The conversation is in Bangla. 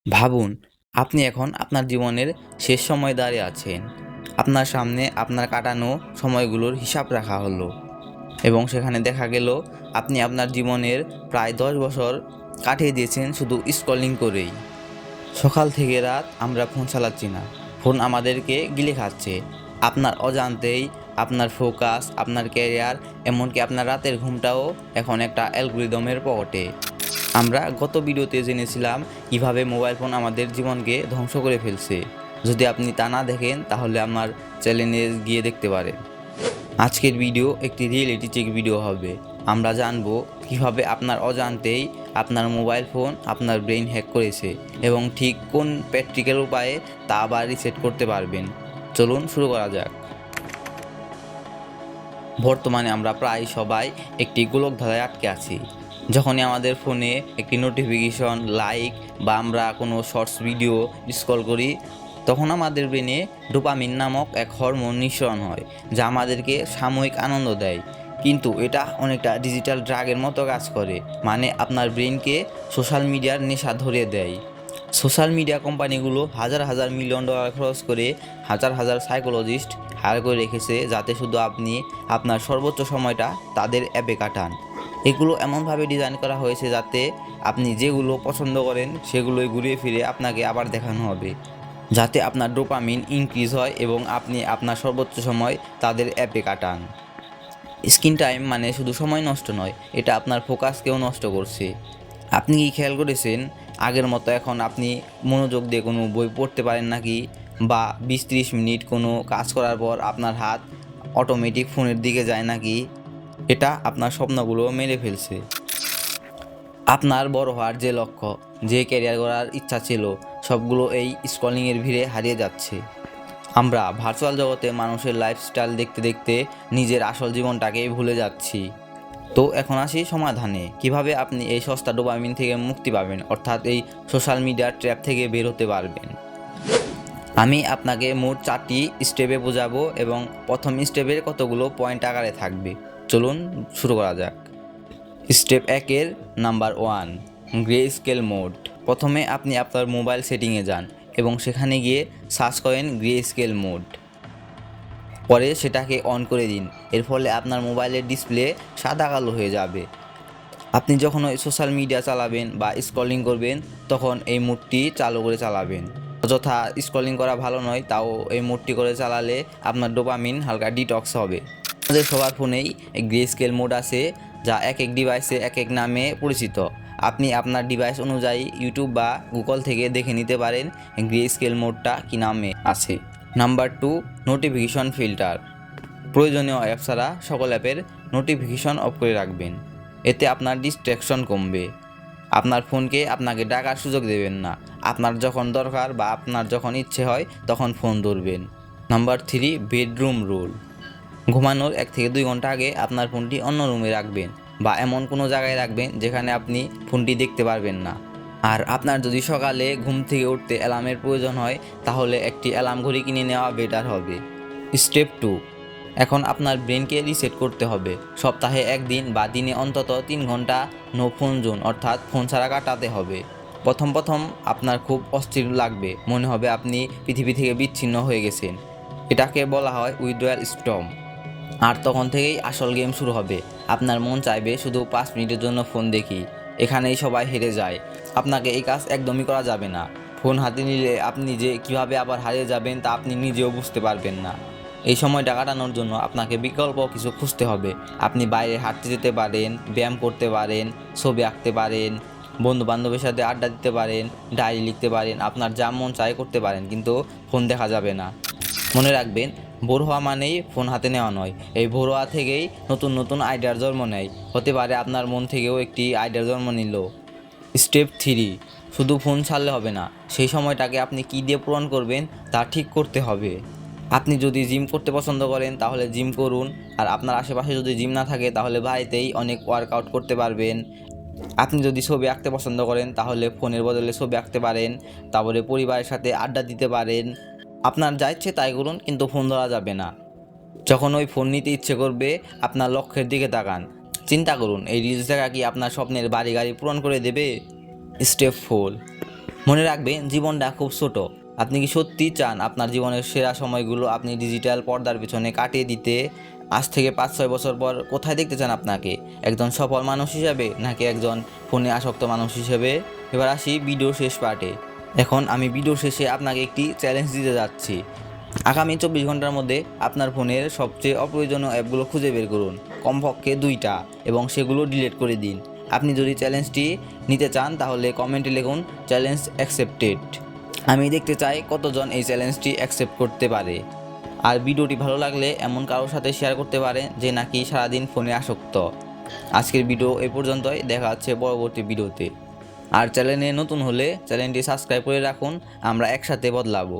ভাবুন, আপনি এখন আপনার জীবনের শেষ সময়ে দাঁড়িয়ে আছেন। আপনার সামনে আপনার কাটানো সময়গুলোর হিসাব রাখা হলো এবং সেখানে দেখা গেল আপনি আপনার জীবনের প্রায় ১০ বছর কাটিয়ে দিয়েছেন শুধু স্ক্রলিং করেই। সকাল থেকে রাত আমরা ফোন চালাচ্ছি না, ফোন আমাদেরকে গিলে খাচ্ছে। আপনার অজান্তেই আপনার ফোকাস, আপনার ক্যারিয়ার, এমনকি আপনার রাতের ঘুমটাও এখন একটা অ্যালগরিদমের পকেটে। আমরা গত ভিডিওতে জেনেছিলাম কিভাবে মোবাইল ফোন আমাদের জীবনকে ধ্বংস করে ফেলছে। যদি আপনি তা না দেখেন তাহলে আমার চ্যানেলে গিয়ে দেখতে পারেন। আজকের ভিডিও একটি রিয়েলিটি চেক ভিডিও হবে। আমরা জানব কিভাবে আপনার অজান্তেই আপনার মোবাইল ফোন আপনার ব্রেইন হ্যাক করেছে এবং ঠিক কোন প্র্যাকটিক্যাল উপায়ে তা আবার রিসেট করতে পারবেন। চলুন শুরু করা যাক। বর্তমানে আমরা প্রায় সবাই একটি গোলকধাঁধায় আটকে আছি। যখনই আমাদের ফোনে একটি নোটিফিকেশন, লাইক বা আমরা কোনো শর্টস ভিডিও স্ক্রল করি, তখন আমাদের ব্রেনে ডোপামিন নামক এক হরমোন নিঃসরণ হয়, যা আমাদেরকে সাময়িক আনন্দ দেয়। কিন্তু এটা অনেকটা ডিজিটাল ড্রাগের মতো কাজ করে, মানে আপনার ব্রেনকে সোশ্যাল মিডিয়ার নেশা ধরিয়ে দেয়। সোশ্যাল মিডিয়া কোম্পানিগুলো হাজার হাজার মিলিয়ন ডলার খরচ করে হাজার হাজার সাইকোলজিস্ট হায়ার করে রেখেছে, যাতে শুধু আপনি আপনার সর্বোচ্চ সময়টা তাদের অ্যাপে কাটান। এগুলো এমনভাবে ডিজাইন করা হয়েছে যাতে আপনি যেগুলো পছন্দ করেন সেগুলোই ঘুরিয়ে ফিরে আপনাকে আবার দেখানো হবে, যাতে আপনার ডোপামিন ইনক্রিজ হয় এবং আপনি আপনার সর্বোচ্চ সময় তাদের অ্যাপে কাটান। স্ক্রিন টাইম মানে শুধু সময় নষ্ট নয়, এটা আপনার ফোকাসকেও নষ্ট করছে। আপনি কি খেয়াল করেছেন আগের মতো এখন আপনি মনোযোগ দিয়ে কোনো বই পড়তে পারেন নাকি? বা ২০-৩০ মিনিট কোনো কাজ করার পর আপনার হাত অটোমেটিক ফোনের দিকে যায় নাকি? এটা আপনার স্বপ্নগুলো মেরে ফেলছে। আপনার বড় হওয়ার যে লক্ষ্য, যে ক্যারিয়ার গড়ার ইচ্ছা ছিল, সবগুলো এই স্ক্রলিংয়ের ভিড়ে হারিয়ে যাচ্ছে। আমরা ভার্চুয়াল জগতে মানুষের লাইফস্টাইল দেখতে দেখতে নিজের আসল জীবনটাকেই ভুলে যাচ্ছি। তো এখন আসি সমাধানে, কিভাবে আপনি এই সস্তা ডোপামিন থেকে মুক্তি পাবেন, অর্থাৎ এই সোশ্যাল মিডিয়ার ট্র্যাপ থেকে বের হতে পারবেন। আমি আপনাকে মোট 4টি স্টেপে বোঝাবো এবং প্রথম স্টেপের কতগুলো পয়েন্ট আকারে থাকবে। চলুন শুরু করা যাক। Step 1 number 1, grey scale mode. প্রথমে আপনি আপনার মোবাইল সেটিংয়ে যান এবং সেখানে গিয়ে সার্চ করেন গ্রে স্কেল মোড। পরে সেটাকে অন করে দিন। এর ফলে আপনার মোবাইলের ডিসপ্লে সাদা কালো হয়ে যাবে। আপনি যখন সোশ্যাল মিডিয়া চালাবেন বা স্ক্রলিং করবেন, তখন এই মোডটি চালু করে চালাবেন। অযথা স্ক্রলিং করা ভালো নয়, তাও এই মোডটি করে চালালে আপনার ডোপামিন হালকা ডিটক্স হবে। আমাদের সবার ফোনেই গ্রে স্কেল মোড আছে, যা এক এক ডিভাইসে এক এক নামে পরিচিত। আপনি আপনার ডিভাইস অনুযায়ী ইউটিউব বা গুগল থেকে দেখে নিতে পারেন গ্রে স্কেল মোডটা কী নামে আছে। Number 2, notification filter. প্রয়োজনীয় অ্যাপ ছাড়া সকল অ্যাপের নোটিফিকেশন অফ করে রাখবেন। এতে আপনার ডিস্ট্র্যাকশন কমবে। আপনার ফোনকে আপনাকে ডাকার সুযোগ দেবেন না। আপনার যখন দরকার বা আপনার যখন ইচ্ছে হয় তখন ফোন ধরবেন। Number 3, bedroom rule. ঘুমানোর 1 থেকে 2 ঘন্টা আগে আপনার ফোনটি অন্য রুমে রাখবেন বা এমন কোনো জায়গায় রাখবেন যেখানে আপনি ফোনটি দেখতে পারবেন না। আর আপনার যদি সকালে ঘুম থেকে উঠতে অ্যালার্মের প্রয়োজন হয়, তাহলে একটি অ্যালার্ম ঘড়ি কিনে নেওয়া বেটার হবে। স্টেপ 2, এখন আপনার ব্রেনকে রিসেট করতে হবে। সপ্তাহে 1 দিন বা দিনে অন্তত 3 ঘন্টা নো ফোন জোন, অর্থাৎ ফোন ছাড়া কাটাতে হবে। প্রথম প্রথম আপনার খুব অস্থির লাগবে, মনে হবে আপনি পৃথিবী থেকে বিচ্ছিন্ন হয়ে গেছেন। এটাকে বলা হয় উইথড্রয়াল স্টর্ম। আর তখন থেকেই আসল গেম শুরু হবে। আপনার মন চাইবে শুধু 5 মিনিটের জন্য ফোন দেখি। এখানেই সবাই হেরে যায়। আপনাকে এই কাজ একদমই করা যাবে না। ফোন হাতে নিলে আপনি যে কীভাবে আবার হারিয়ে যাবেন তা আপনি নিজেও বুঝতে পারবেন না। এই সময়টা কাটানোর জন্য আপনাকে বিকল্প কিছু খুঁজতে হবে। আপনি বাইরে হাঁটতে যেতে পারেন, ব্যায়াম করতে পারেন, ছবি আঁকতে পারেন, বন্ধু বান্ধবের সাথে আড্ডা দিতে পারেন, ডায়েরি লিখতে পারেন, আপনার যা মন চায় করতে পারেন, কিন্তু ফোন দেখা যাবে না। মনে রাখবেন, বোর হওয়া মানেই ফোন হাতে নেওয়া নয়। এই ভোর হওয়া থেকেই নতুন নতুন আইডিয়ার জন্ম নেয়। হতে পারে আপনার মন থেকেও একটি আইডিয়ার জন্ম নিল। স্টেপ 3, শুধু ফোন ছাড়লে হবে না। সেই সময়টাকে আপনি কী দিয়ে পূরণ করবেন তা ঠিক করতে হবে। আপনি যদি জিম করতে পছন্দ করেন তাহলে জিম করুন, আর আপনার আশেপাশে যদি জিম না থাকে তাহলে বাড়িতেই অনেক ওয়ার্কআউট করতে পারবেন। আপনি যদি ছবি আঁকতে পছন্দ করেন তাহলে ফোনের বদলে ছবি আঁকতে পারেন। তারপরে পরিবারের সাথে আড্ডা দিতে পারেন। আপনার যা ইচ্ছে তাই করুন, কিন্তু ফোন ধরা যাবে না। যখন ওই ফোন নিতে ইচ্ছে করবে, আপনার লক্ষ্যের দিকে তাকান। চিন্তা করুন, এই রিলস দেখা কি আপনার স্বপ্নের বাড়ি গাড়ি পূরণ করে দেবে? স্টেপ 4, মনে রাখবেন, জীবনটা খুব ছোট। আপনি কি সত্যি চান আপনার জীবনের সেরা সময়গুলো আপনি ডিজিটাল পর্দার পিছনে কাটিয়ে দিতে? আজ থেকে 5-6 বছর পর কোথায় দেখতে চান আপনাকে? একজন সফল মানুষ হিসেবে, নাকি একজন ফোনে আসক্ত মানুষ হিসেবে? এবার আসি ভিডিও শেষ পার্টে। এখন আমি ভিডিও শেষে আপনাকে একটি চ্যালেঞ্জ দিতে যাচ্ছি। আগামী 24 ঘন্টার মধ্যে আপনার ফোনের সবচেয়ে অপ্রয়োজনীয় অ্যাপগুলো খুঁজে বের করুন, কমপক্ষে 2টা, এবং সেগুলো ডিলিট করে দিন। আপনি যদি চ্যালেঞ্জটি নিতে চান তাহলে কমেন্টে লিখুন চ্যালেঞ্জ অ্যাকসেপ্টেড। আমি দেখতে চাই কতজন এই চ্যালেঞ্জটি অ্যাকসেপ্ট করতে পারে। আর ভিডিওটি ভালো লাগলে এমন কারোর সাথে শেয়ার করতে পারেন যে নাকি সারাদিন ফোনে আসক্ত। আজকের ভিডিও এ পর্যন্তই, দেখা হচ্ছে পরবর্তী ভিডিওতে। আর চ্যানেলে নতুন হলে চ্যানেলটি সাবস্ক্রাইব করে রাখুন, আমরা একসাথে বদলাবো।